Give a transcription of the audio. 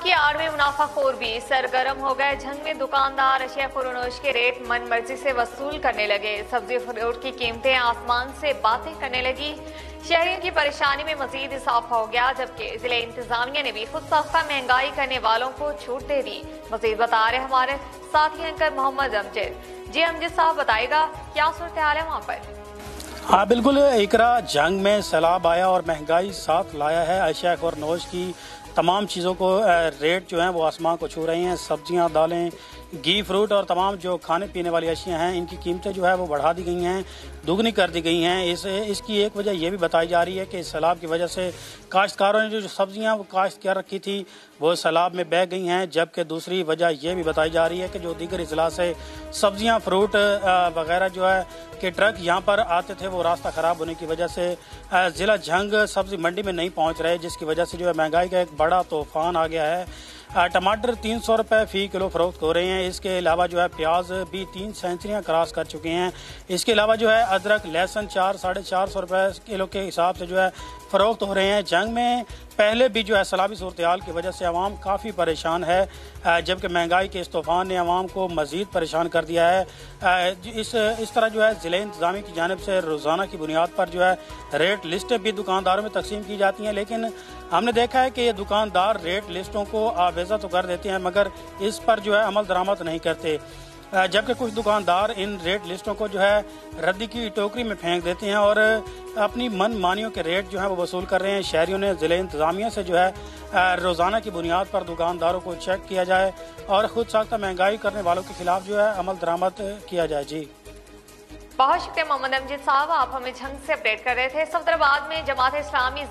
की आड़ में मुनाफाखोर भी सरगर्म हो गए। झंग में दुकानदार अशिया फरोनोश के रेट मन मर्जी से वसूल करने लगे। सब्जी फ्रूट की कीमतें आसमान से बातें करने लगी। शहरियों की परेशानी में मजीद इजाफा हो गया, जबकि जिले इंतजामिया ने भी खुद साख्ता महंगाई करने वालों को छूट दे दी। मजीद बता रहे हमारे साथी एंकर मोहम्मद अमजद। जी अमजद साहब, बताएगा क्या सूरत हाल है वहाँ पर? हाँ बिल्कुल इकरा, जंग में सैलाब आया और महंगाई साथ लाया है। अशिया फरोनोश की तमाम चीज़ों को रेट जो हैं वो आसमान को छू रही हैं। सब्जियां, दालें, घी, फ्रूट और तमाम जो खाने पीने वाली अशियां हैं, इनकी कीमतें जो है वो बढ़ा दी गई हैं, दुगनी कर दी गई हैं। इसकी एक वजह ये भी बताई जा रही है कि सैलाब की वजह से काश्तकारों ने जो सब्जियां वो काश्त कर रखी थी वो सैलाब में बह गई हैं। जबकि दूसरी वजह ये भी बताई जा रही है कि जो दीगर अजला से सब्जियां, फ्रूट वगैरह जो है कि ट्रक यहाँ पर आते थे, वो रास्ता ख़राब होने की वजह से ज़िला झंग सब्जी मंडी में नहीं पहुँच रहे, जिसकी वजह से जो है महंगाई का एक बड़ा तूफान आ गया है। टमाटर 300 रुपये फ़ी किलो फ़रोख्त हो रहे हैं। इसके अलावा जो है प्याज भी 3 सेंचुरियाँ क्रॉस कर चुके हैं। इसके अलावा जो है अदरक, लहसुन 400-450 रुपये किलो के हिसाब से जो है फ़रोख्त हो रहे हैं। जंग में पहले भी जो है सैलाबी सूरत हाल की वजह से आवाम काफ़ी परेशान है, जबकि महंगाई के इस तूफ़ान ने आवाम को मज़ीद परेशान कर दिया है। इस तरह जो है ज़िले इंतज़ामी की जानिब से रोज़ाना की बुनियाद पर जो है रेट लिस्टें भी दुकानदारों में तकसीम की जाती हैं, लेकिन हमने देखा है कि ये दुकानदार रेट लिस्टों को आवेज़ा तो कर देते हैं मगर इस पर जो है अमल दरामद नहीं करते। जबकि कुछ दुकानदार इन रेट लिस्टों को जो है रद्दी की टोकरी में फेंक देते हैं और अपनी मन मानियों के रेट जो है वो वसूल कर रहे हैं। शहरियों ने ज़िले इंतज़ामिया से जो है रोज़ाना की बुनियाद पर दुकानदारों को चेक किया जाए और खुद साख्ता महंगाई करने वालों के खिलाफ जो है अमल दरामद किया जाए। जी बहुत शुक्रिया मोहम्मद अमजद साहब, आप हमें झंग से अपडेट कर रहे थे। सफदराबाद में जमात इस्लामी